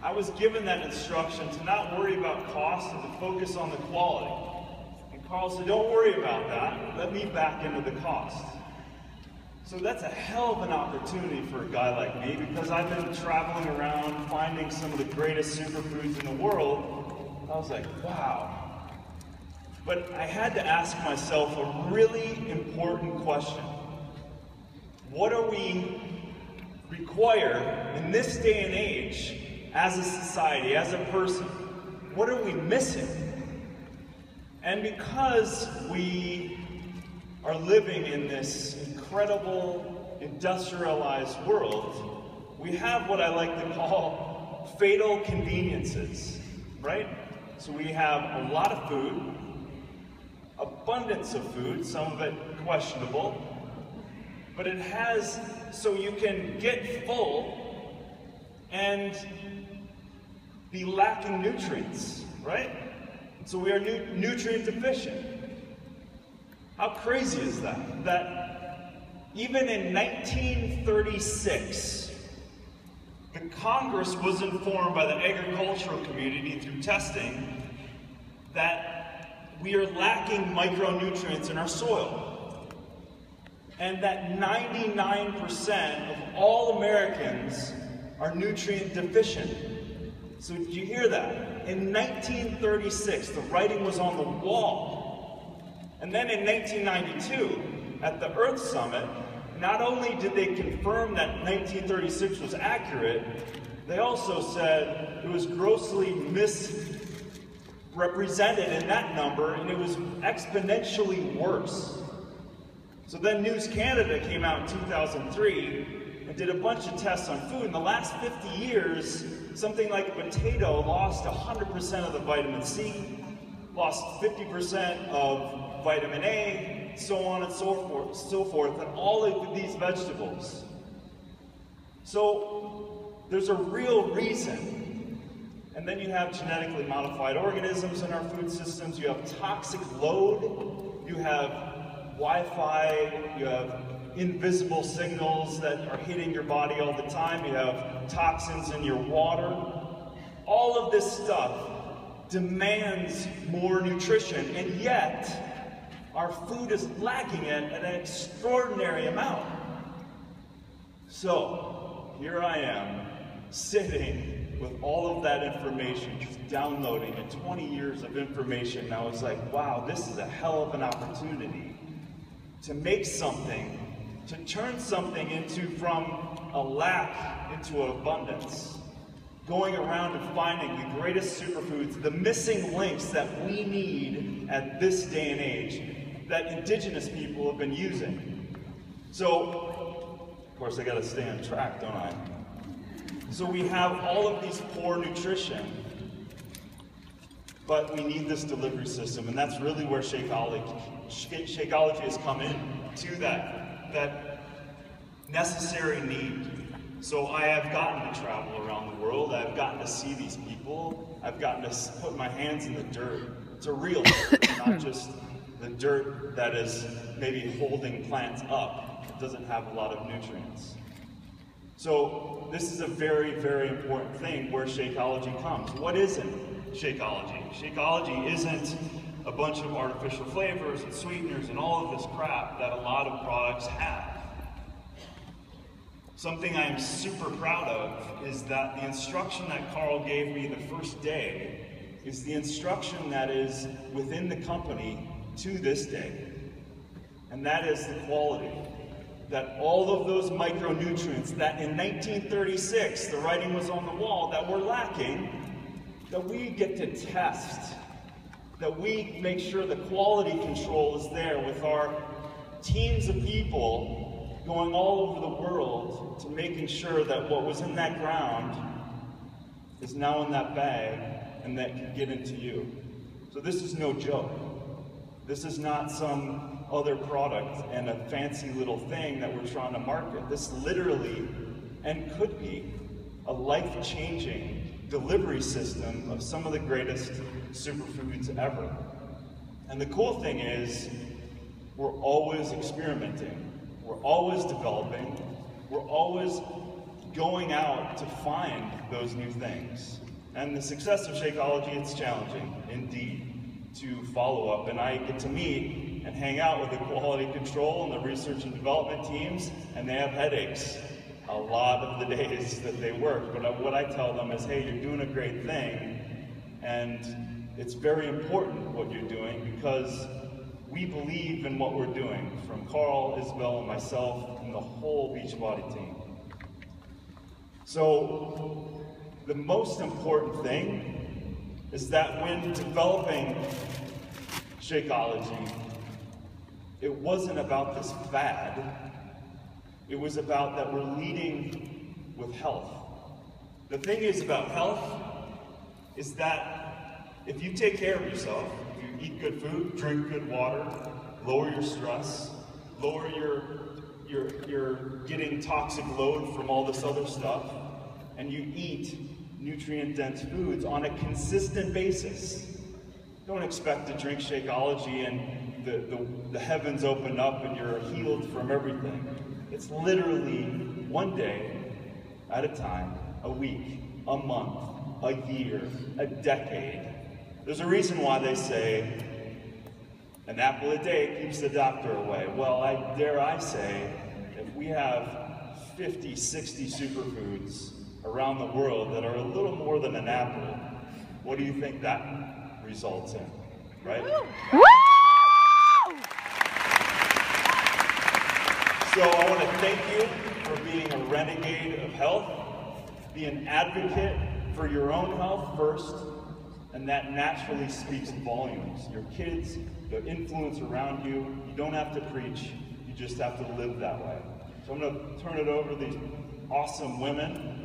I was given that instruction to not worry about cost and to focus on the quality. And Carl said, don't worry about that. Let me back into the cost. So that's a hell of an opportunity for a guy like me, because I've been traveling around finding some of the greatest superfoods in the world. I was like, wow. But I had to ask myself a really important question. What do we require in this day and age as a society, as a person? What are we missing? And because we are living in this incredible industrialized world, we have what I like to call fatal conveniences, right? So we have a lot of food, abundance of food, some of it questionable, but it has, so you can get full and be lacking nutrients, right? So we are nutrient deficient. How crazy is that? That even in 1936, the Congress was informed by the agricultural community through testing that we are lacking micronutrients in our soil. And that 99% of all Americans are nutrient deficient. So did you hear that? In 1936, the writing was on the wall. And then in 1992, at the Earth Summit, not only did they confirm that 1936 was accurate, they also said it was grossly misrepresented in that number, and it was exponentially worse. So then News Canada came out in 2003 and did a bunch of tests on food. In the last 50 years, something like a potato lost 100% of the vitamin C, lost 50% of vitamin A, so on and so forth, and all of these vegetables. So there's a real reason. And then you have genetically modified organisms in our food systems, you have toxic load, you have Wi-Fi, you have invisible signals that are hitting your body all the time, you have toxins in your water. All of this stuff demands more nutrition, and yet our food is lacking it at an extraordinary amount. So here I am, sitting with all of that information, just downloading it, 20 years of information, and I was like, wow, this is a hell of an opportunity to make something, to turn something from a lack into an abundance. Going around and finding the greatest superfoods, the missing links that we need at this day and age, that indigenous people have been using. So, of course I gotta stay on track, don't I? So we have all of these poor nutrition, but we need this delivery system, and that's really where Shakeology has come in to that necessary need. So I have gotten to travel around the world, I've gotten to see these people, I've gotten to put my hands in the dirt. It's a real dirt, not just the dirt that is maybe holding plants up. It doesn't have a lot of nutrients. So this is a very, very important thing where Shakeology comes. What isn't Shakeology? Shakeology isn't a bunch of artificial flavors and sweeteners and all of this crap that a lot of products have. Something I am super proud of is that the instruction that Carl gave me the first day is the instruction that is within the company to this day. And that is the quality. That all of those micronutrients that in 1936, the writing was on the wall, that were lacking, that we get to test. That we make sure the quality control is there with our teams of people going all over the world to making sure that what was in that ground is now in that bag and that can get into you. So this is no joke. This is not some other product and a fancy little thing that we're trying to market. This literally, and could be, a life-changing delivery system of some of the greatest superfoods ever. And the cool thing is, we're always experimenting. We're always developing. We're always going out to find those new things. And the success of Shakeology, it's challenging, indeed, to follow up. And I get to meet and hang out with the quality control and the research and development teams, and they have headaches a lot of the days that they work. But what I tell them is, hey, you're doing a great thing, and it's very important what you're doing because we believe in what we're doing, from Carl, Isabel, and myself, and the whole Beachbody team. So the most important thing is that when developing Shakeology, it wasn't about this fad. It was about that we're leading with health. The thing is about health is that if you take care of yourself, if you eat good food, drink good water, lower your stress, lower your getting toxic load from all this other stuff, and you eat nutrient-dense foods on a consistent basis. Don't expect to drink Shakeology and the heavens open up and you're healed from everything. It's literally one day at a time, a week, a month, a year, a decade. There's a reason why they say, an apple a day keeps the doctor away. Well, dare I say, if we have 50, 60 superfoods around the world that are a little more than an apple, what do you think that results in, right? Woo! So I want to thank you for being a renegade of health, be an advocate for your own health first, and that naturally speaks volumes. Your kids, the influence around you, you don't have to preach, you just have to live that way. So I'm going to turn it over to these awesome women